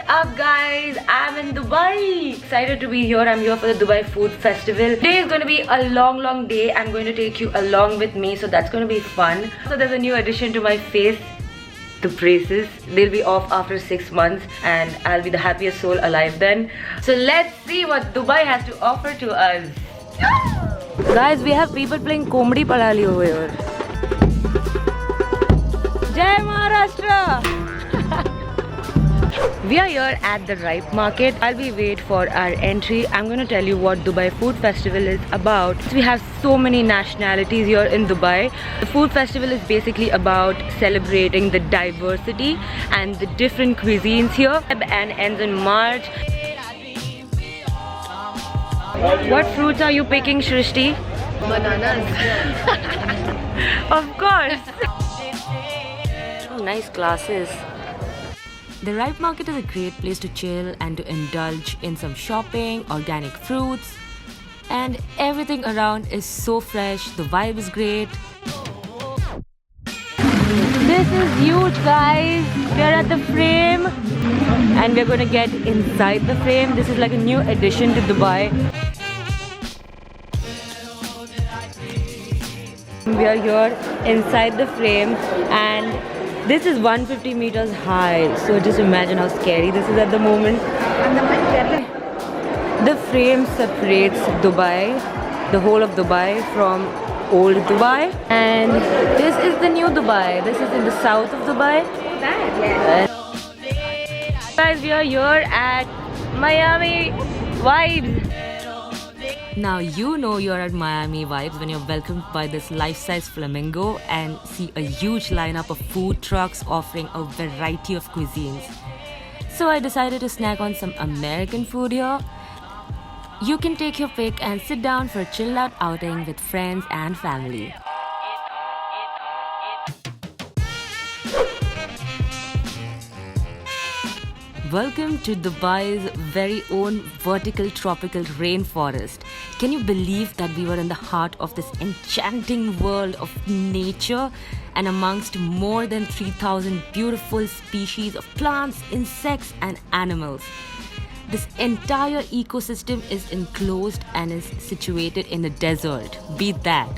up guys? I'm in Dubai. Excited to be here. I'm here for the Dubai Food Festival. Today is going to be a long day. I'm going to take you along with me, so that's going to be fun. So there's a new addition to my face. The braces, they'll be off after 6 months and I'll be the happiest soul alive then. So let's see what Dubai has to offer to us. Guys, we have people playing Komdi Padali over here. Jai Maharashtra! We are here at the ripe market. While we wait for our entry, I'm going to tell you what Dubai Food Festival is about. We have so many nationalities here in Dubai. The food festival is basically about celebrating the diversity and the different cuisines here, and ends in March. What fruits are you picking, Shrishti? Bananas. Of course. Oh, nice glasses. The Ripe Market is a great place to chill and to indulge in some shopping, organic fruits, and everything around is so fresh. The vibe is great. This is huge, guys. We're at the frame and we're going to get inside the frame. This is like a new addition to Dubai. We are here inside the frame and this is 150 meters high, so just imagine how scary this is at the moment. The frame separates Dubai, the whole of Dubai, from old Dubai, and this is the new Dubai. This is in the south of Dubai. Guys, we are here at Miami Vibes. Now you know you're at Miami Vibes when you're welcomed by this life-size flamingo and see a huge lineup of food trucks offering a variety of cuisines. So I decided to snack on some American food here. You can take your pick and sit down for a chilled out outing with friends and family. Welcome to Dubai's very own vertical tropical rainforest. Can you believe that we were in the heart of this enchanting world of nature and amongst more than 3,000 beautiful species of plants, insects and animals? This entire ecosystem is enclosed and is situated in a desert. Beat that.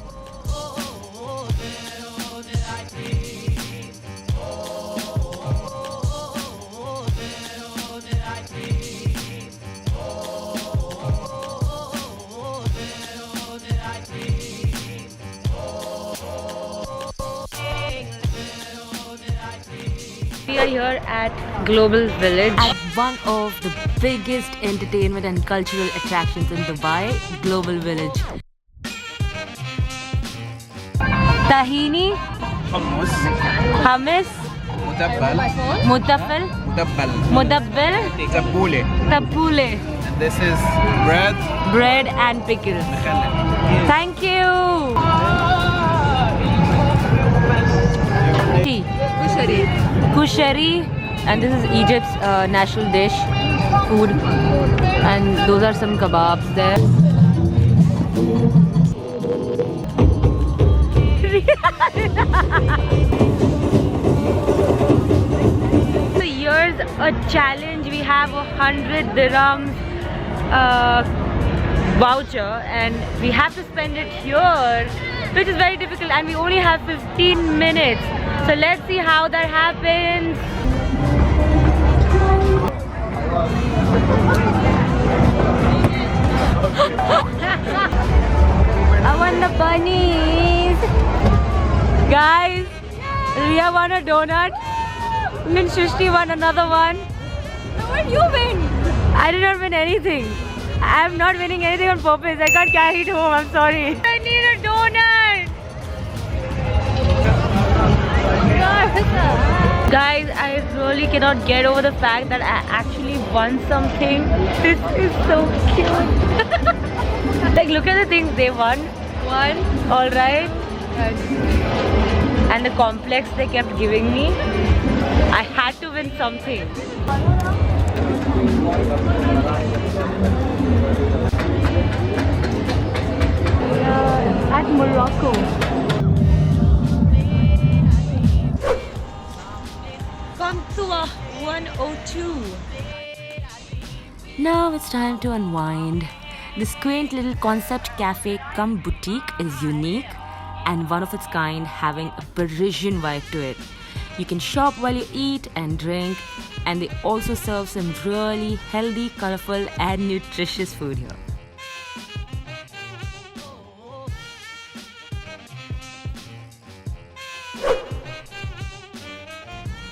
We are here at Global Village, at one of the biggest entertainment and cultural attractions in Dubai, Global Village. Tahini, hummus, mudabbal, tabbouleh. And this is bread and pickles. Thank you. Kushari, and this is Egypt's national dish, food, and those are some kebabs there. So here's a challenge. We have 100 dirhams voucher and we have to spend it here, which is very difficult, and we only have 15 minutes. So let's see how that happens. I want the bunnies. Guys, Ria won a donut. And Shrishti won another one. What did you win? I did not win anything. I'm not winning anything on purpose. I got carried home. I'm sorry. I need a donut. Guys, I really cannot get over the fact that I actually won something. This is so cute. Like, look at the things they won. Alright. And the complex they kept giving me. I had to win something. At Morocco. COMPTOIR 102. Now it's time to unwind. This quaint little concept cafe cum boutique is unique and one of its kind, having a Parisian vibe to it. You can shop while you eat and drink, and they also serve some really healthy, colorful and nutritious food here.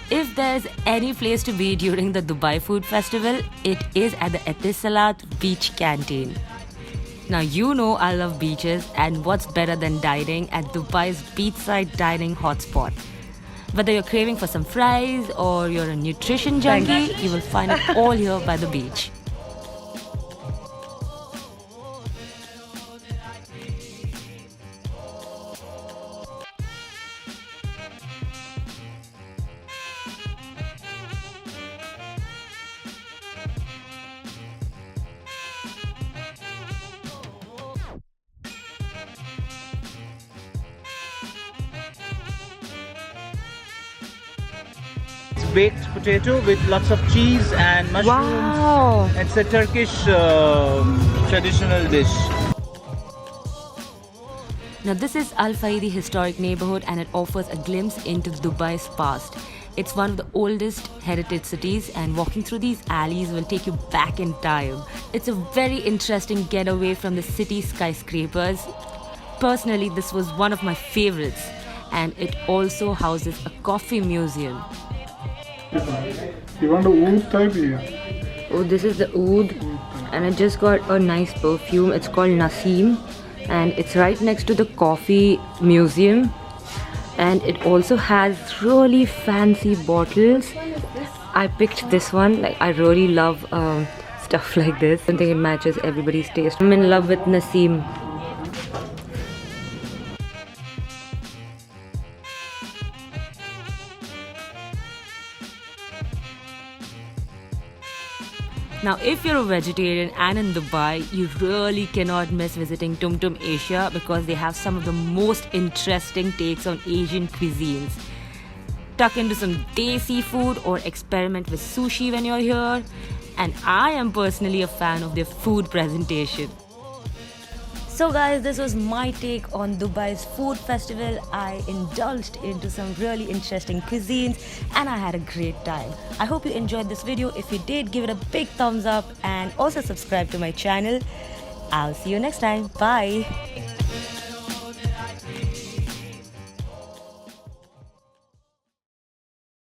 If there's any place to be during the Dubai Food Festival, it is at the ETISALAT beach canteen. Now you know I love beaches, and what's better than dining at Dubai's beachside dining hotspot. Whether you're craving for some fries or you're a nutrition junkie, you will find it all here by the beach. Baked potato with lots of cheese and mushrooms. Wow! It's a Turkish traditional dish. Now this is Al Faidi historic neighborhood, and it offers a glimpse into Dubai's past. It's one of the oldest heritage cities, and walking through these alleys will take you back in time. It's a very interesting getaway from the city skyscrapers. Personally, this was one of my favorites, and it also houses a coffee museum. You want the oud type here? Oh, this is the oud, and I just got a nice perfume. It's called Naseem, and it's right next to the coffee museum, and it also has really fancy bottles. I picked this one. Like, I really love stuff like this. I think it matches everybody's taste. I'm in love with Naseem. Now, if you're a vegetarian and in Dubai, you really cannot miss visiting Tum Tum Asia, because they have some of the most interesting takes on Asian cuisines. Tuck into some desi food or experiment with sushi when you're here. And I am personally a fan of their food presentation. So guys, this was my take on Dubai's food festival. I indulged into some really interesting cuisines and I had a great time. I hope you enjoyed this video. If you did, give it a big thumbs up and also subscribe to my channel. I'll see you next time. Bye.